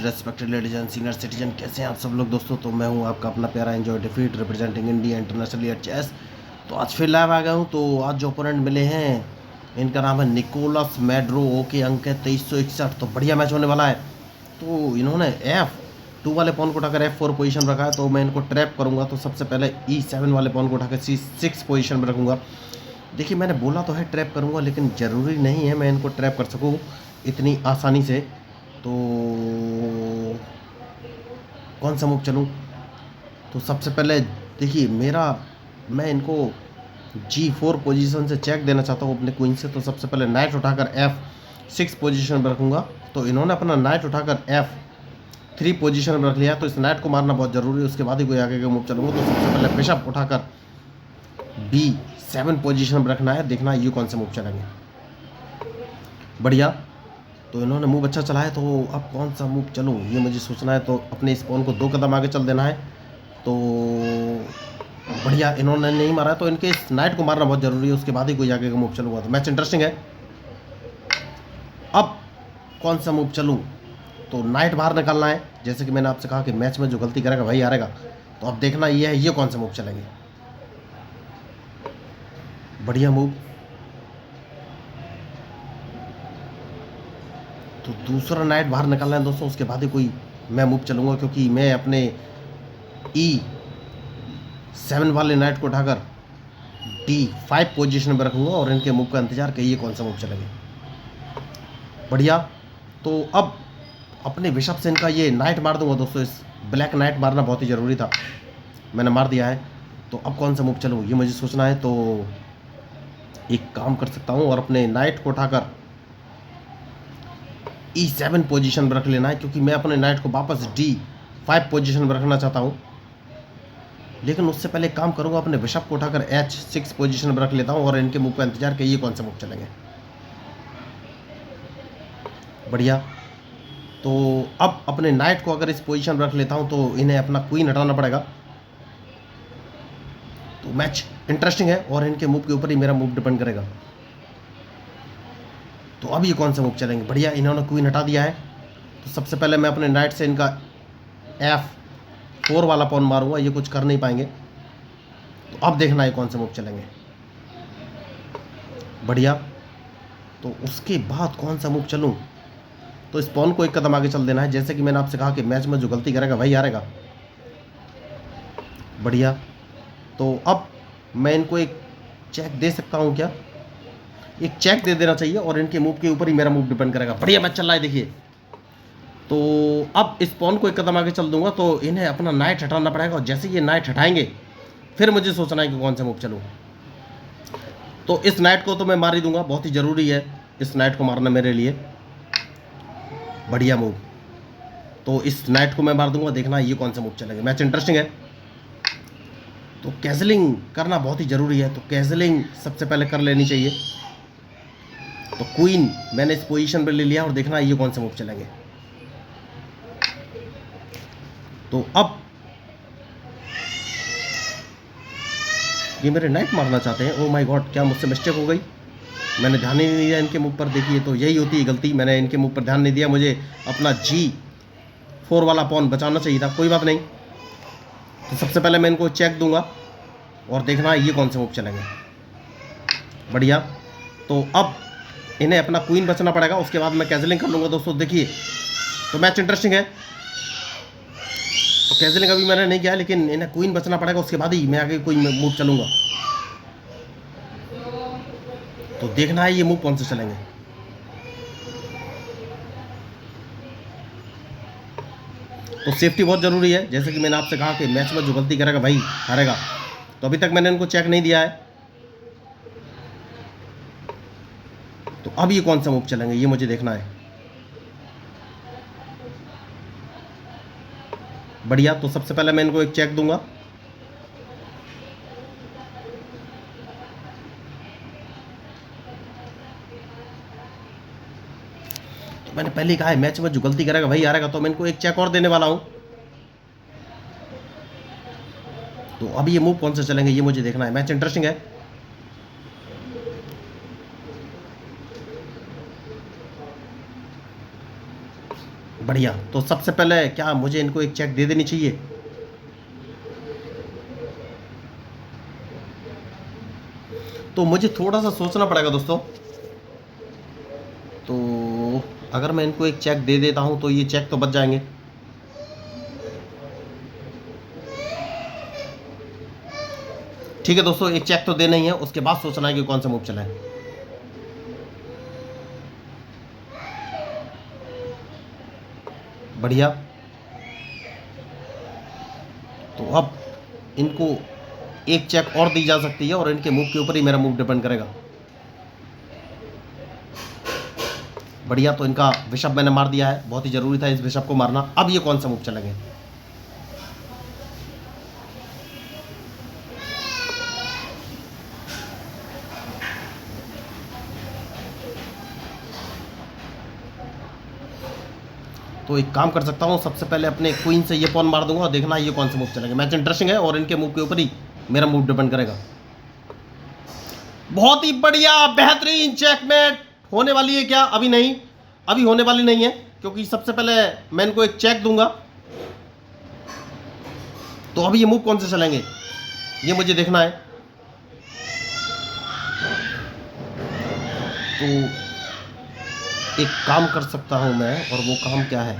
Respected ladies and senior citizen, कैसे हैं आप सब लोग दोस्तों। तो मैं हूं आपका अपना प्यारा enjoy defeat representing India internationally at chess. तो आज फिर लाइव आ गया हूं। तो आज जो ओपोनेंट मिले हैं इनका नाम है निकोलस मैड्रो। ओके, अंक है 2361। तो बढ़िया मैच होने वाला है। तो इन्होंने F2 वाले पॉन को उठाकर F4 पोजीशन रखा है। तो मैं इनको ट्रैप करूंगा। तो सबसे पहले E7 वाले पॉन को उठाकर C6 पोजीशन में रखूंगा। देखिए, मैंने बोला तो है ट्रैप करूंगा, लेकिन ज़रूरी नहीं है मैं इनको ट्रैप कर सकूँ इतनी आसानी से। तो कौन सा मूव चलूँ? तो सबसे पहले देखिए मैं इनको G4 पोजीशन से चेक देना चाहता हूँ अपने क्वीन से। तो सबसे पहले नाइट उठाकर F6 पोजीशन पर रखूँगा। तो इन्होंने अपना नाइट उठाकर F3 पोजीशन में रख लिया। तो इस नाइट को मारना बहुत ज़रूरी है, उसके बाद ही कोई आगे का मूव चलूँगा। तो सबसे पहले बिशप उठाकर B7 पोजीशन पर रखना है। देखना ये कौन से मूव चलेंगे। बढ़िया, तो इन्होंने मूव अच्छा चला है। तो अब कौन सा मूव चलूँ ये मुझे सोचना है। तो अपने इस पॉन को 2 कदम आगे चल देना है। तो बढ़िया, इन्होंने नहीं मारा है तो इनके इस नाइट को मारना बहुत ज़रूरी है, उसके बाद ही कोई आगे का मूव चलूँगा। तो मैच इंटरेस्टिंग है। अब कौन सा मूव चलूँ? तो नाइट बाहर निकालना है। जैसे कि मैंने आपसे कहा कि मैच में जो गलती करेगा वही हारेगा। तो अब देखना ये है ये कौन सा मूव चलेंगे। बढ़िया मूव। तो दूसरा नाइट बाहर निकालना है दोस्तों, उसके बाद ही कोई मैं मूव चलूँगा, क्योंकि मैं अपने E7 वाले नाइट को उठाकर D5 पोजीशन पर रखूँगा और इनके मूव का इंतजार कि ये कौन सा मूव चलेंगे। बढ़िया, तो अब अपने बिशप से इनका ये नाइट मार दूंगा दोस्तों। इस ब्लैक नाइट मारना बहुत ही ज़रूरी था, मैंने मार दिया है। तो अब कौन सा मूव चलूँ ये मुझे सोचना है। तो एक काम कर सकता हूँ और अपने नाइट को उठाकर E7 पोजीशन पर रख लेना है, क्योंकि मैं अपने नाइट को वापस D5 पोजीशन पर रखना चाहता हूँ। लेकिन उससे पहले एक काम करूँगा, अपने बिशप को उठाकर H6 पोजीशन पर रख लेता हूँ और इनके मूव का इंतजार कि ये कौन सा मूव चलेंगे। बढ़िया, तो अब अपने नाइट को अगर इस पोजीशन पर रख लेता हूँ तो इन्हें अपना क्वीन हटाना पड़ेगा। तो मैच इंटरेस्टिंग है और इनके मूव के ऊपर ही मेरा मूव डिपेंड करेगा। तो अब ये कौन सा मूव चलेंगे। बढ़िया, इन्होंने क्वीन हटा दिया है। तो सबसे पहले मैं अपने नाइट से इनका F4 वाला पॉन मारूंगा, ये कुछ कर नहीं पाएंगे। तो अब देखना है कौन से मूव चलेंगे। बढ़िया, तो उसके बाद कौन सा मूव चलूं? तो इस पॉन को एक कदम आगे चल देना है। जैसे कि मैंने आपसे कहा कि मैच में जो गलती करेगा वही हारेगा। बढ़िया, तो अब मैं इनको एक चेक दे सकता हूँ क्या? एक चेक दे देना चाहिए और इनके मूव के ऊपर ही मेरा मूव डिपेंड करेगा। बढ़िया मैच चल रहा है देखिए। तो अब इस पॉन को एक कदम आगे चल दूंगा तो इन्हें अपना नाइट हटाना पड़ेगा, और जैसे ये नाइट हटाएंगे फिर मुझे सोचना है कि कौन सा मूव चलूँ। तो इस नाइट को तो मैं मार ही दूंगा, बहुत ही ज़रूरी है इस नाइट को मारना मेरे लिए। बढ़िया मूव, तो इस नाइट को मैं मार दूंगा। देखना ये कौन सा मूव चलेंगे। मैच इंटरेस्टिंग है। तो कैसलिंग करना बहुत ही ज़रूरी है। तो कैसलिंग सबसे पहले कर लेनी चाहिए। तो क्वीन मैंने इस पोजीशन पर ले लिया और देखना ये कौन सा मूव चलेंगे। तो अब ये मेरे नाइट मारना चाहते हैं। ओह माय गॉड, क्या मुझसे मिस्टेक हो गई? मैंने ध्यान ही नहीं दिया इनके मूव पर। देखिए, तो यही होती है गलती, मैंने इनके मूव पर ध्यान नहीं दिया। मुझे अपना G4 वाला पॉन बचाना चाहिए था। कोई बात नहीं। तो सबसे पहले मैं इनको चेक दूंगा और देखना ये कौन से मूव चलेंगे। बढ़िया, तो अब इन्हें अपना क्वीन बचना पड़ेगा, उसके बाद मैं कैसलिंग कर लूँगा दोस्तों। देखिए, तो मैच इंटरेस्टिंग है। तो कैसलिंग अभी मैंने नहीं किया, लेकिन इन्हें क्वीन बचना पड़ेगा, उसके बाद ही मैं आगे कोई मूव चलूँगा। तो देखना है ये मूव कौन से चलेंगे। तो सेफ्टी बहुत ज़रूरी है। जैसे कि मैंने आपसे कहा कि मैच में जो गलती करेगा भाई हारेगा। तो अभी तक मैंने इनको चेक नहीं दिया है। तो अब ये कौन सा मूव चलेंगे ये मुझे देखना है। बढ़िया, तो सबसे पहले मैं इनको एक चेक दूंगा। तो मैंने पहले ही कहा है मैच में जो गलती करेगा वही हारेगा। तो मैं इनको एक चेक और देने वाला हूं। तो अब ये मूव कौन से चलेंगे ये मुझे देखना है। मैच इंटरेस्टिंग है। बढ़िया। तो सबसे पहले क्या मुझे इनको एक चेक दे देनी चाहिए? तो मुझे थोड़ा सा सोचना पड़ेगा दोस्तों। तो अगर मैं इनको एक चेक दे देता हूं तो ये चेक तो बच जाएंगे। ठीक है दोस्तों, एक चेक तो देना ही है, उसके बाद सोचना है कि कौन सा मूव चलाएं। बढ़िया। तो अब इनको एक चेक और दी जा सकती है और इनके मूव के ऊपर ही मेरा मूव डिपेंड करेगा। बढ़िया। तो इनका बिशप मैंने मार दिया है, बहुत ही जरूरी था इस बिशप को मारना। अब ये कौन सा मूव चलेंगे? तो एक काम कर सकता हूँ, सबसे पहले अपने क्वीन से ये पॉन मार दूंगा और देखना ये कौन सा मूव चलेंगे। मैच इंटरेस्टिंग है और इनके मूव के ऊपर ही मेरा मूव डिपेंड करेगा। बहुत ही बढ़िया, बेहतरीन चेकमेट होने वाली है क्या? अभी नहीं, अभी होने वाली नहीं है, क्योंकि सबसे पहले मैं इनको एक चेक दूंगा। तो अभी ये मूव कौन से चलेंगे ये मुझे देखना है। तो एक काम कर सकता हूं मैं, और वो काम क्या है?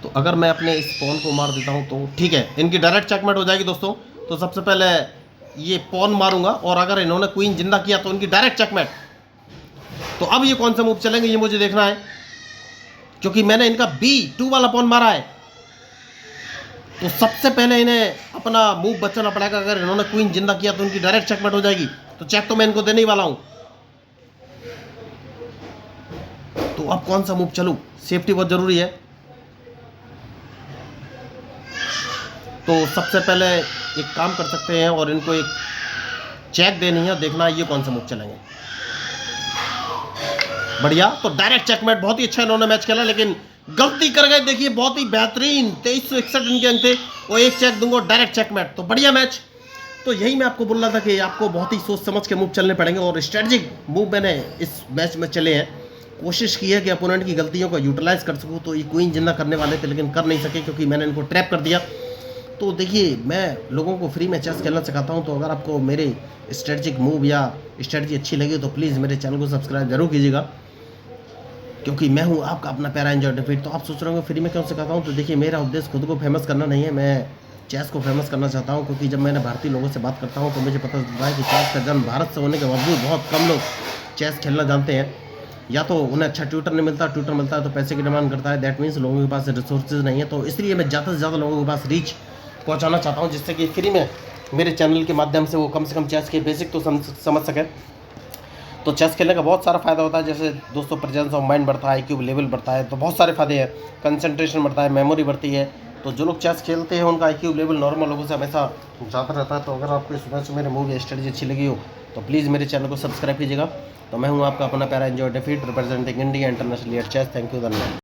तो अगर मैं अपने इस पॉन को मार देता हूं तो ठीक है, इनकी डायरेक्ट चेकमेट हो जाएगी दोस्तों। तो सबसे पहले ये पॉन मारूंगा और अगर इन्होंने क्वीन जिंदा किया तो इनकी डायरेक्ट चेकमेट। तो अब ये कौन सा मूव चलेंगे ये मुझे देखना है, क्योंकि मैंने इनका B2 वाला पॉन मारा है। तो सबसे पहले इन्हें अपना मूव बचाना पड़ेगा। अगर इन्होंने क्वीन जिंदा किया तो इनकी डायरेक्ट चेकमेट हो जाएगी। तो चेक तो मैं इनको देने ही वाला हूं। तो अब कौन सा मूव चलूं? सेफ्टी बहुत जरूरी है। तो सबसे पहले एक काम कर सकते हैं और इनको एक चेक देनी है, देखना है ये कौन सा मूव चलेंगे। बढ़िया। तो डायरेक्ट चेकमेट, बहुत ही अच्छा इन्होंने मैच खेला, लेकिन गलती कर गए। देखिए बहुत ही बेहतरीन 2361 इनके अंक थे, वो एक चेक दूंगा डायरेक्ट चेकमेट। तो बढ़िया मैच। तो यही मैं आपको बोल रहा था कि आपको बहुत ही सोच समझ के मूव चलने पड़ेंगे, और स्ट्रेटजिक मूव मैंने इस मैच में चले हैं। कोशिश की है कि अपोनेंट की गलतियों को यूटिलाइज कर सकूं। तो ये क्वीन जिंदा करने वाले थे लेकिन कर नहीं सके, क्योंकि मैंने इनको ट्रैप कर दिया। तो देखिए, मैं लोगों को फ्री में चेस खेलना सिखाता हूं। तो अगर आपको मेरे स्ट्रेटजिक मूव या स्ट्रेटजी अच्छी लगी तो प्लीज़ मेरे चैनल को सब्सक्राइब जरूर कीजिएगा, क्योंकि मैं हूं आपका अपना प्यारा एंजॉय डिफीट। तो आप सोच रहे होंगे फ्री में क्यों सिखाता हूं? तो देखिए, मेरा उद्देश्य खुद को फेमस करना नहीं है, मैं चेस को फेमस करना चाहता हूं। क्योंकि जब मैंने भारतीय लोगों से बात करता हूं तो मुझे पता चलता है कि चेस का जन्म भारत से होने के बावजूद बहुत कम लोग चेस खेलना जानते हैं। या तो उन्हें अच्छा ट्यूटर नहीं मिलता, ट्यूटर मिलता है तो पैसे की डिमांड करता है। दैट मीन्स लोगों के पास रिसोर्सेज नहीं है। तो इसलिए मैं ज़्यादा से ज़्यादा लोगों के पास रीच पहुंचाना चाहता हूं, जिससे कि फ्री में मेरे चैनल के माध्यम से वो कम से कम चेस के बेसिक तो समझ सकें। तो चेस खेलने का बहुत सारा फ़ायदा होता है, जैसे दोस्तों प्रेजेंस ऑफ माइंड बढ़ता है, IQ लेवल बढ़ता है, तो बहुत सारे फायदे हैं। कंसंट्रेशन बढ़ता है, मेमोरी बढ़ती है। तो जो लोग चेस खेलते हैं उनका IQ लेवल नॉर्मल लोगों से हमेशा ज़्यादा रहता है। तो अगर आपको इस वजह से मेरे मूवी स्ट्रेटजी अच्छी लगी हो तो प्लीज़ मेरे चैनल को सब्सक्राइब कीजिएगा। तो मैं हूँ आपका अपना प्यारा enjoy defeat, representing India international at chess. Thank you, धन्यवाद।